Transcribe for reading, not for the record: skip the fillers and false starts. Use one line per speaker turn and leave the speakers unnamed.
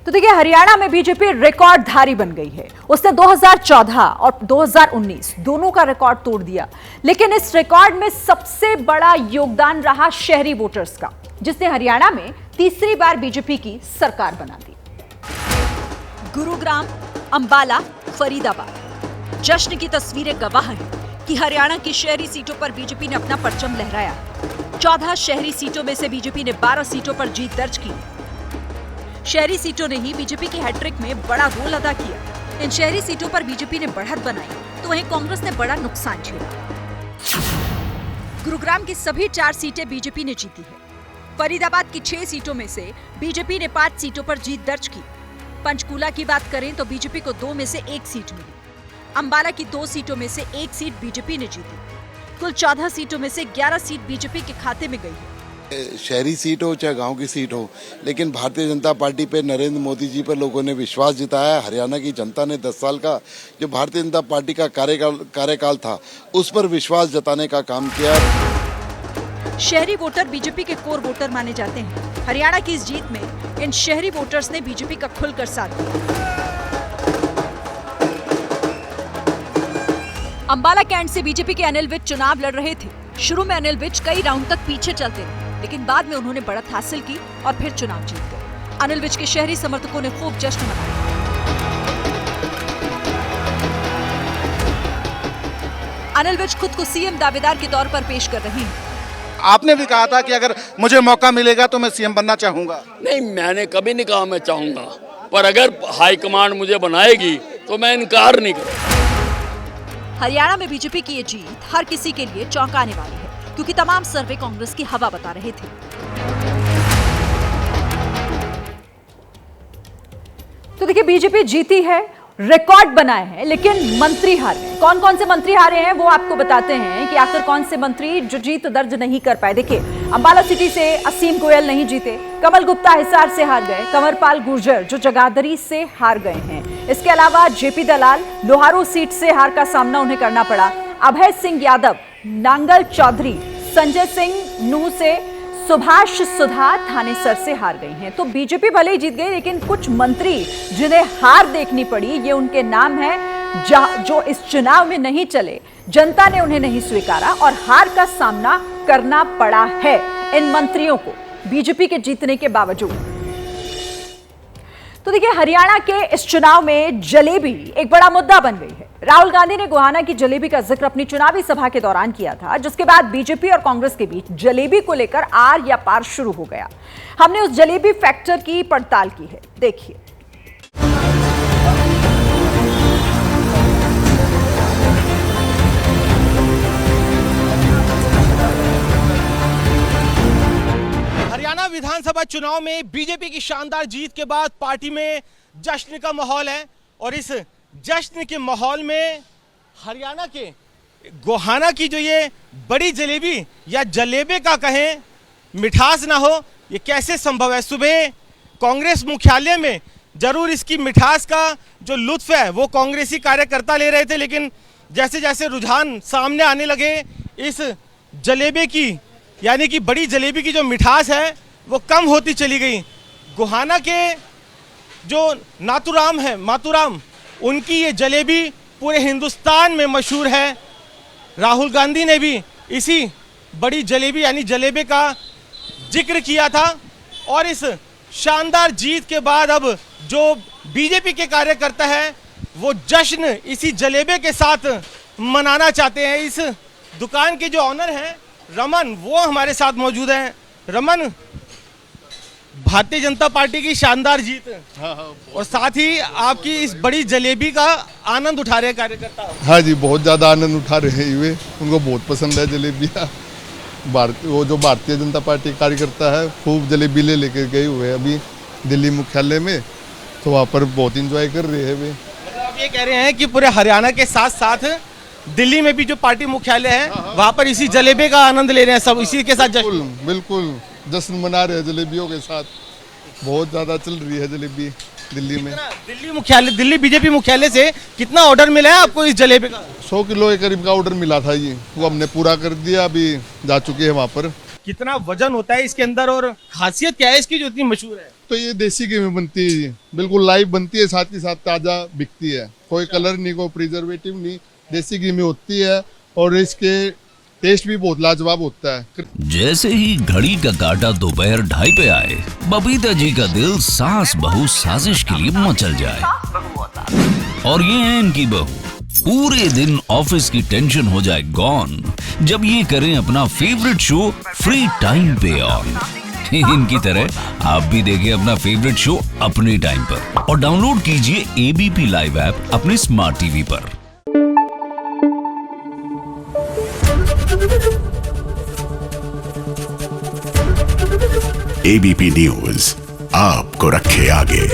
तो देखिए, हरियाणा में बीजेपी रिकॉर्डधारी बन गई है। उसने 2014 और 2019 दोनों का रिकॉर्ड तोड़ दिया। लेकिन इस रिकॉर्ड में सबसे बड़ा योगदान रहा शहरी वोटर्स का, जिसने हरियाणा में तीसरी बार बीजेपी की सरकार बना दी। गुरुग्राम, अंबाला, फरीदाबाद, जश्न की तस्वीरें गवाह हैं कि हरियाणा की शहरी सीटों पर बीजेपी ने अपना परचम लहराया। 14 शहरी सीटों में से बीजेपी ने 12 सीटों पर जीत दर्ज की। शहरी सीटों ने ही बीजेपी की हैट्रिक में बड़ा रोल अदा किया। इन शहरी सीटों पर बीजेपी ने बढ़त बनाई, तो वहीं कांग्रेस ने बड़ा नुकसान झेला। गुरुग्राम की सभी 4 सीटें बीजेपी ने जीती है। फरीदाबाद की 6 सीटों में से बीजेपी ने 5 सीटों पर जीत दर्ज की। पंचकूला की बात करें तो बीजेपी को 2 में से 1 सीट मिली। अंबाला की 2 सीटों में से 1 सीट बीजेपी ने जीती। कुल 14 सीटों में से 11 सीट बीजेपी के खाते में गई है।
शहरी सीट हो चाहे गांव की सीट हो, लेकिन भारतीय जनता पार्टी पे, नरेंद्र मोदी जी पर लोगों ने विश्वास जताया। हरियाणा की जनता ने 10 साल का जो भारतीय जनता पार्टी का कार्यकाल था, उस पर विश्वास जताने का काम किया।
शहरी वोटर बीजेपी के कोर वोटर माने जाते हैं। हरियाणा की इस जीत में इन शहरी वोटर्स ने बीजेपी का खुलकर साथ दिया। अंबाला कैंट से बीजेपी के अनिल विज चुनाव लड़ रहे थे। शुरू में अनिल विज कई राउंड तक पीछे चलते रहे, लेकिन बाद में उन्होंने बढ़त हासिल की और फिर चुनाव जीत गए। अनिल विज के शहरी समर्थकों ने खूब जश्न मनाया। अनिल विज खुद को सीएम दावेदार के तौर पर पेश कर रहे हैं।
आपने भी कहा था कि अगर मुझे मौका मिलेगा तो मैं सीएम बनना चाहूंगा।
नहीं, मैंने कभी नहीं कहा मैं चाहूंगा, पर अगर हाईकमांड मुझे बनाएगी तो मैं इनकार नहीं करूंगा।
हरियाणा में बीजेपी की ये जीत हर किसी के लिए चौंकाने वाली है, क्योंकि तमाम सर्वे कांग्रेस की हवा बता रहे थे। तो देखिए, बीजेपी जीती है, रिकॉर्ड बनाए हैं, लेकिन मंत्री हारे हैं। कौन कौन से मंत्री हारे हैं वो आपको बताते हैं कि आखिर कौन से मंत्री जो जीत दर्ज नहीं कर पाए। देखिए, अंबाला सिटी से असीम गोयल नहीं जीते, कमल गुप्ता हिसार से हार गए, कंवरपाल गुर्जर जो जगाधरी से हार गए हैं। इसके अलावा जेपी दलाल लोहारू सीट से हार का सामना उन्हें करना पड़ा। अभय सिंह यादव, नांगल चौधरी, संजय सिंह नूह से, सुभाष सुधा थानेसर से हार गई हैं। तो बीजेपी भले ही जीत गई, लेकिन कुछ मंत्री जिन्हें हार देखनी पड़ी, ये उनके नाम हैं जो इस चुनाव में नहीं चले, जनता ने उन्हें नहीं स्वीकारा और हार का सामना करना पड़ा है इन मंत्रियों को बीजेपी के जीतने के बावजूद। तो देखिए, हरियाणा के इस चुनाव में जलेबी एक बड़ा मुद्दा बन गई है। राहुल गांधी ने गोहाना की जलेबी का जिक्र अपनी चुनावी सभा के दौरान किया था, जिसके बाद बीजेपी और कांग्रेस के बीच जलेबी को लेकर आर या पार शुरू हो गया। हमने उस जलेबी फैक्टर की पड़ताल की है, देखिए।
हरियाणा विधानसभा चुनाव में बीजेपी की शानदार जीत के बाद पार्टी में जश्न का माहौल है, और इस जश्न के माहौल में हरियाणा के गोहाना की जो ये बड़ी जलेबी या जलेबे का कहें मिठास ना हो, ये कैसे संभव है। सुबह कांग्रेस मुख्यालय में जरूर इसकी मिठास का जो लुत्फ है वो कांग्रेसी कार्यकर्ता ले रहे थे, लेकिन जैसे जैसे रुझान सामने आने लगे, इस जलेबे की यानी कि बड़ी जलेबी की जो मिठास है वो कम होती चली गई। गोहाना के जो मातूराम उनकी ये जलेबी पूरे हिंदुस्तान में मशहूर है। राहुल गांधी ने भी इसी बड़ी जलेबी यानी जलेबे का जिक्र किया था, और इस शानदार जीत के बाद अब जो बीजेपी के कार्यकर्ता है वो जश्न इसी जलेबे के साथ मनाना चाहते हैं। इस दुकान के जो ऑनर हैं रमन, वो हमारे साथ मौजूद हैं। रमन, भारतीय जनता पार्टी की शानदार जीत और साथ ही आपकी इस बड़ी जलेबी का आनंद उठा रहे हैं कार्यकर्ता।
हाँ जी, बहुत ज़्यादा आनंद उठा रहे हैं ये, उनको बहुत पसंद है जलेबियाँ। वो जो भारतीय जनता पार्टी कार्यकर्ता है खूब जलेबी लेके गए हुए हैं अभी दिल्ली मुख्यालय में, तो वहाँ पर बहुत इंजॉय कर रहे हैं वे।
मतलब आप ये कह रहे हैं कि पूरे हरियाणा के साथ साथ दिल्ली में भी जो पार्टी मुख्यालय है वहाँ पर इसी जलेबे का आनंद ले रहे हैं सब, इसी के साथ
बिल्कुल जश्न मना रहे हैं जलेबियों के साथ। बहुत ज़्यादा चल रही है जलेबी दिल्ली में।
दिल्ली बीजेपी मुख्यालय से कितना ऑर्डर मिला है आपको इस जलेबी का?
100 किलो के करीब का ऑर्डर मिला था, ये वो हमने पूरा कर दिया, अभी जा चुके हैं वहाँ पर।
कितना वजन होता है इसके अंदर और खासियत क्या है इसकी जो इतनी मशहूर है?
तो ये देसी घी में बनती है, ये बिल्कुल लाइव बनती है, साथ ही साथ ताज़ा बिकती है, कोई कलर नहीं, कोई प्रिजर्वेटिव नहीं, देसी घी में होती है और इसके टेस्ट भी बहुत लाजवाब होता है।
जैसे ही घड़ी का काटा दोपहर 2:30 पे आए, बबीता जी का दिल सास बहू साजिश के लिए मचल जाए। और ये है इनकी बहू, पूरे दिन ऑफिस की टेंशन हो जाए गॉन जब ये करें अपना फेवरेट शो फ्री टाइम पे ऑन। इनकी तरह आप भी देखिए अपना फेवरेट शो अपने टाइम पर और डाउनलोड कीजिए एबीपी लाइव ऐप अपने स्मार्ट टीवी पर।
एबीपी न्यूज आपको रखे आगे।